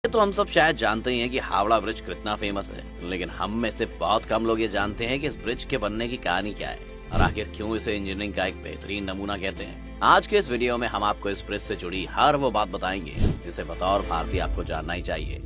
तो हम सब शायद जानते ही हैं कि हावड़ा ब्रिज कितना फेमस है, लेकिन हम में से बहुत कम लोग ये जानते हैं कि इस ब्रिज के बनने की कहानी क्या है और आखिर क्यों इसे इंजीनियरिंग का एक बेहतरीन नमूना कहते हैं। आज के इस वीडियो में हम आपको इस ब्रिज से जुड़ी हर वो बात बताएंगे जिसे बतौर भारतीय आपको जानना ही चाहिए।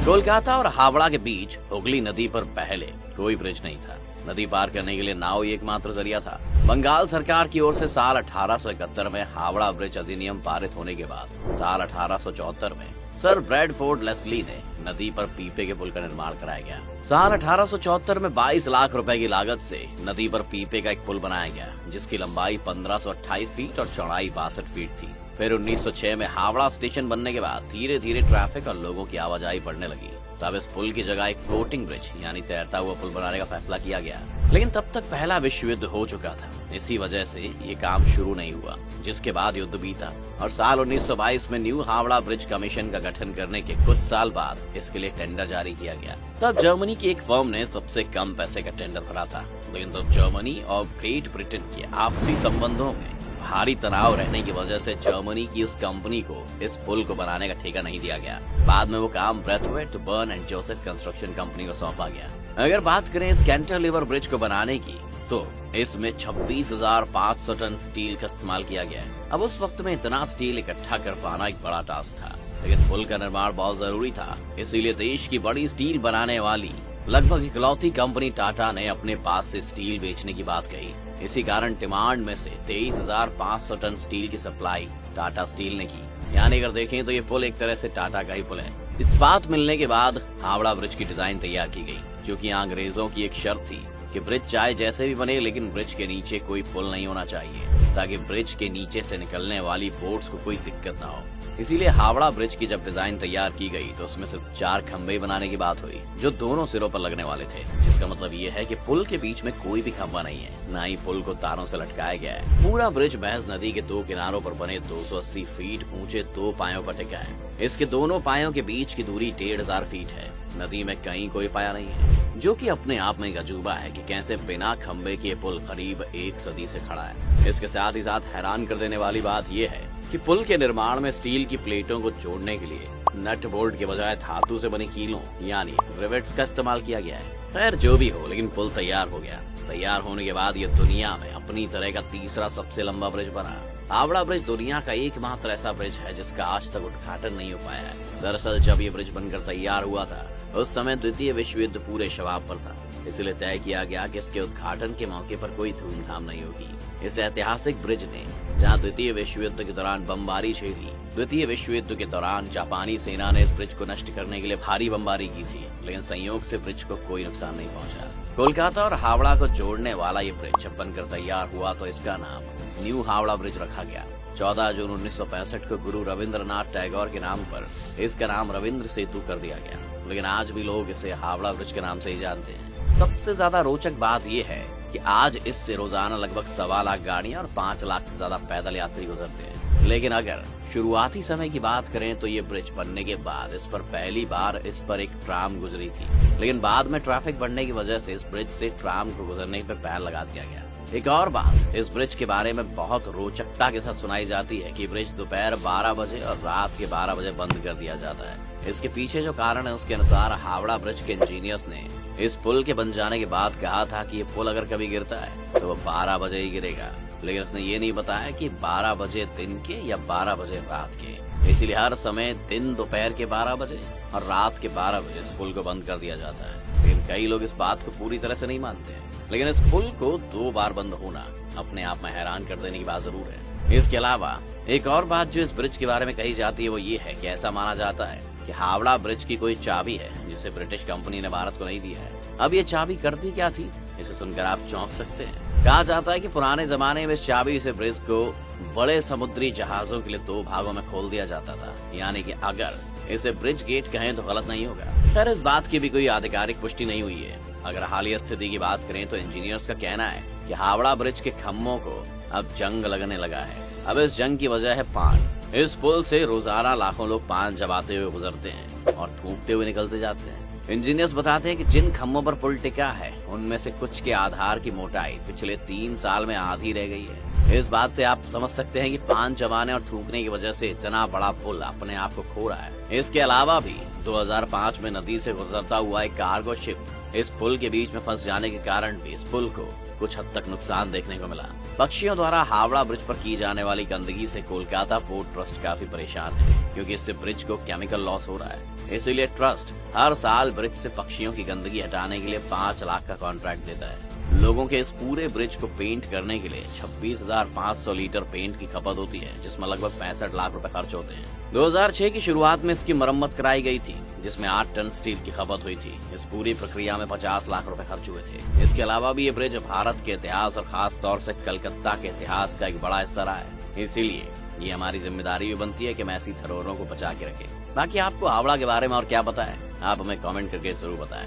कोलकाता और हावड़ा के बीच हुगली नदी पर पहले कोई ब्रिज नहीं था। नदी पार करने के लिए नाव ही एकमात्र जरिया था। बंगाल सरकार की ओर से साल 1871 में हावड़ा ब्रिज अधिनियम पारित होने के बाद साल 1874 में सर ब्रैडफोर्ड लेस्ली ने नदी पर पीपे के पुल का निर्माण कराया गया। साल 1874 में 22 लाख रुपए की लागत से नदी पर पीपे का एक पुल बनाया गया, जिसकी लंबाई 1528 फीट और चौड़ाई 62 फीट थी। फिर 1906 में हावड़ा स्टेशन बनने के बाद धीरे धीरे ट्रैफिक और लोगों की आवाजाही बढ़ने लगी। तब इस पुल की जगह एक फ्लोटिंग ब्रिज यानी तैरता हुआ पुल बनाने का फैसला किया गया, लेकिन तब तक पहला विश्व युद्ध हो चुका था। इसी वजह से ये काम शुरू नहीं हुआ, जिसके बाद युद्ध बीता और साल 1922 में न्यू हावड़ा ब्रिज कमीशन का गठन करने के कुछ साल बाद इसके लिए टेंडर जारी किया गया। तब जर्मनी की एक फर्म ने सबसे कम पैसे का टेंडर भरा था, लेकिन तब जर्मनी और ग्रेट ब्रिटेन के आपसी संबंधों में भारी तनाव रहने की वजह से जर्मनी की उस कंपनी को इस पुल को बनाने का ठेका नहीं दिया गया। बाद में वो काम Brathwaite, burn and Joseph construction company को सौंपा गया। अगर बात करें इस कैंटिलीवर ब्रिज को बनाने की, तो इसमें 26,500 टन स्टील का इस्तेमाल किया गया है। अब उस वक्त में इतना स्टील इकट्ठा कर पाना एक बड़ा टास्क था, लेकिन पुल का निर्माण बहुत जरूरी था। इसीलिए देश की बड़ी स्टील बनाने वाली लगभग इकलौती कंपनी टाटा ने अपने पास से स्टील बेचने की बात कही। इसी कारण डिमांड में से 23,500 टन स्टील की सप्लाई टाटा स्टील ने की। यानी अगर देखें तो ये पुल एक तरह से टाटा का ही पुल है। इस बात मिलने के बाद हावड़ा ब्रिज की डिजाइन तैयार की गई, जो कि अंग्रेजों की एक शर्त थी कि ब्रिज चाहे जैसे भी बने, लेकिन ब्रिज के नीचे कोई पुल नहीं होना चाहिए, ताकि ब्रिज के नीचे से निकलने वाली बोट्स को कोई दिक्कत ना हो। इसीलिए हावड़ा ब्रिज की जब डिजाइन तैयार की गई तो उसमें सिर्फ 4 खंभे बनाने की बात हुई, जो दोनों सिरों पर लगने वाले थे। जिसका मतलब ये है कि पुल के बीच में कोई भी खंभा नहीं है, न ही पुल को तारों से लटकाया गया है। पूरा ब्रिज महज नदी के 2 किनारों पर बने 280 फीट ऊंचे 2 पायों पर टिका है। इसके दोनों पायों के बीच की दूरी 1,500 फीट है। नदी में कहीं कोई पाया नहीं है, जो कि अपने आप में एक अजूबा है कि कैसे बिना खंभे के पुल करीब 1 सदी से खड़ा है। इसके साथ ही साथ हैरान कर देने वाली बात यह है कि पुल के निर्माण में स्टील की प्लेटों को जोड़ने के लिए नट बोल्ट के बजाय धातु से बनी कीलों यानी रिवेट्स का इस्तेमाल किया गया है। खैर जो भी हो, लेकिन पुल तैयार हो गया। तैयार होने के बाद ये दुनिया में अपनी तरह का तीसरा सबसे लंबा ब्रिज बना। हावड़ा ब्रिज दुनिया का एकमात्र ऐसा ब्रिज है जिसका आज तक उद्घाटन नहीं हो पाया है। दरअसल जब ये ब्रिज बनकर तैयार हुआ था, उस समय द्वितीय विश्व युद्ध पूरे शबाब पर था। इसलिए तय किया गया कि इसके उद्घाटन के मौके पर कोई धूमधाम नहीं होगी। इस ऐतिहासिक ब्रिज ने जहां द्वितीय विश्व युद्ध के दौरान बमबारी झेली, द्वितीय विश्व युद्ध के दौरान जापानी सेना ने इस ब्रिज को नष्ट करने के लिए भारी बमबारी की थी, लेकिन संयोग से ब्रिज को कोई नुकसान नहीं पहुंचा। कोलकाता और हावड़ा को जोड़ने वाला ये ब्रिज जब बनकर तैयार हुआ तो इसका नाम न्यू हावड़ा ब्रिज रखा गया। 14 जून 1965 को गुरु रविंद्रनाथ टैगोर के नाम पर इसका नाम रविंद्र सेतु कर दिया गया, लेकिन आज भी लोग इसे हावड़ा ब्रिज के नाम से ही जानते हैं। सबसे ज्यादा रोचक बात यह है कि आज इससे रोजाना लगभग 1.25 लाख गाड़ियां और 5 लाख से ज्यादा पैदल यात्री गुजरते हैं। लेकिन अगर शुरुआती समय की बात करें तो ये ब्रिज बनने के बाद इस पर पहली बार इस पर एक ट्राम गुजरी थी, लेकिन बाद में ट्रैफिक बढ़ने की वजह से इस ब्रिज से ट्राम को गुजरने पर बैन लगा दिया गया। एक और बात इस ब्रिज के बारे में बहुत रोचकता के साथ सुनाई जाती है कि ब्रिज दोपहर 12 बजे और रात के 12 बजे बंद कर दिया जाता है। इसके पीछे जो कारण है उसके अनुसार हावड़ा ब्रिज के इंजीनियर्स ने इस पुल के बन जाने के बाद कहा था कि ये पुल अगर कभी गिरता है तो वो 12 बजे ही गिरेगा, लेकिन उसने ये नहीं बताया कि 12 बजे दिन के या 12 बजे रात के। इसीलिए हर समय दिन दोपहर के 12 बजे और रात के 12 बजे इस पुल को बंद कर दिया जाता है। लेकिन कई लोग इस बात को पूरी तरह से नहीं मानते हैं, लेकिन इस पुल को 2 बार बंद होना अपने आप में हैरान कर देने की बात जरूर है। इसके अलावा एक और बात जो इस ब्रिज के बारे में कही जाती है वो ये है कि ऐसा माना जाता है कि हावड़ा ब्रिज की कोई चाबी है जिसे ब्रिटिश कंपनी ने भारत को नहीं दी है। अब ये चाबी करती क्या थी, इसे सुनकर आप चौंक सकते हैं। कहा जाता है कि पुराने जमाने में इस चाबी से ब्रिज को बड़े समुद्री जहाजों के लिए 2 भागों में खोल दिया जाता था, यानी कि अगर इसे ब्रिज गेट कहें तो गलत नहीं होगा। खैर इस बात की भी कोई आधिकारिक पुष्टि नहीं हुई है। अगर हालिया स्थिति की बात करें तो इंजीनियर्स का कहना है कि हावड़ा ब्रिज के खम्भों को अब जंग लगने लगा है। अब इस जंग की वजह है पान। इस पुल से रोजाना लाखों लोग पान चबाते हुए गुजरते हैं और थूकते हुए निकलते जाते हैं। इंजीनियर्स बताते हैं कि जिन खम्भों पर पुल टिका है उनमें से कुछ के आधार की मोटाई पिछले 3 साल में आधी रह गई है। इस बात से आप समझ सकते हैं कि पान चबाने और थूकने की वजह से इतना बड़ा पुल अपने आप को खो रहा है। इसके अलावा भी 2005 में नदी से गुजरता हुआ एक कार्गो शिप इस पुल के बीच में फंस जाने के कारण भी इस पुल को कुछ हद तक नुकसान देखने को मिला। पक्षियों द्वारा हावड़ा ब्रिज पर की जाने वाली गंदगी से कोलकाता पोर्ट ट्रस्ट काफी परेशान है, क्योंकि इससे ब्रिज को केमिकल लॉस हो रहा है। इसीलिए ट्रस्ट हर साल ब्रिज से पक्षियों की गंदगी हटाने के लिए 5 लाख का कॉन्ट्रैक्ट देता है। लोगों के इस पूरे ब्रिज को पेंट करने के लिए 26,500 लीटर पेंट की खपत होती है, जिसमें लगभग 65 लाख रुपए खर्च होते हैं। 2006 की शुरुआत में इसकी मरम्मत कराई गई थी, जिसमें 8 टन स्टील की खपत हुई थी। इस पूरी प्रक्रिया में 50 लाख रुपए खर्च हुए थे। इसके अलावा भी ये ब्रिज भारत के इतिहास और खास तौर से कलकत्ता के इतिहास का एक बड़ा हिस्सा रहा है। इसीलिए ये हमारी जिम्मेदारी भी बनती है कि हम ऐसी धरोहरों को बचा के रखें। बाकी आपको हावड़ा के बारे में और क्या पता है, आप हमें कमेंट करके जरूर बताएं।